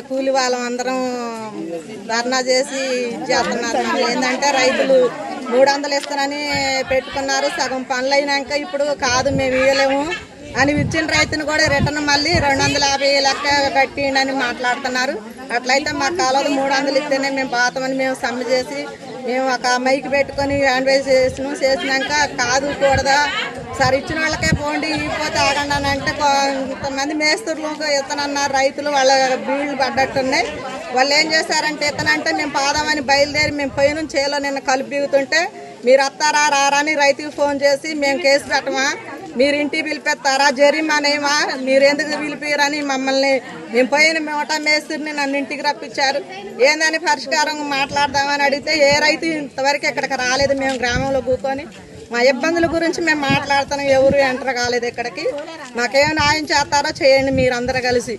కూలి వాళ్ళం అందరం ధర్నా చేసి చేస్తున్నారు. ఏంటంటే రైతులు 300 ఇస్తారని పెట్టుకున్నారు. సగం పనులు అయినాక ఇప్పుడు కాదు మేము ఇవ్వలేము అని ఇచ్చిన రైతును కూడా రిటర్న్ మళ్ళీ 250 లెక్క కట్టిండని మాట్లాడుతున్నారు. అట్లయితే మా కాలంలో 300 ఇస్తేనే మేము బాతమని మేము సమ్మె చేసి మేము ఒక మైక్ పెట్టుకొని హ్యాండ్వైజ్ చేసినాక కాదు కూడదా సార్ ఇచ్చిన వాళ్ళకే పోండి ఇకపోతే ఆగండి అని అంటే కొంతమంది మేస్తులు ఇతనన్నారు. రైతులు వాళ్ళ బీళ్లు పడ్డట్టున్నాయి. వాళ్ళు ఏం చేశారంటే ఇతనంటే మేము పాదామని బయలుదేరి మేము పై నుంచి చేలో నిన్న కలుపు బిగుతుంటే మీరు వస్తారా రారా అని రైతుకి ఫోన్ చేసి మేము కేసు పెట్టమా, మీరు ఇంటికి పిలిపిస్తారా, జరిమానేమా, మీరు ఎందుకు పిలిపిరని మమ్మల్ని మేము పోయిన మూట మేస్తుని నన్ను ఇంటికి రప్పించారు. ఏందని పరిష్కారం మాట్లాడదామని అడిగితే ఏ రైతు ఇంతవరకు ఇక్కడికి రాలేదు. మేము గ్రామంలో కూర్చొని మా ఇబ్బందుల గురించి మేము మాట్లాడుతున్నాం. ఎవరు ఎంటర్ కాలేదు ఇక్కడికి. మాకేం న్యాయం చేస్తారో చేయండి మీరందరూ కలిసి.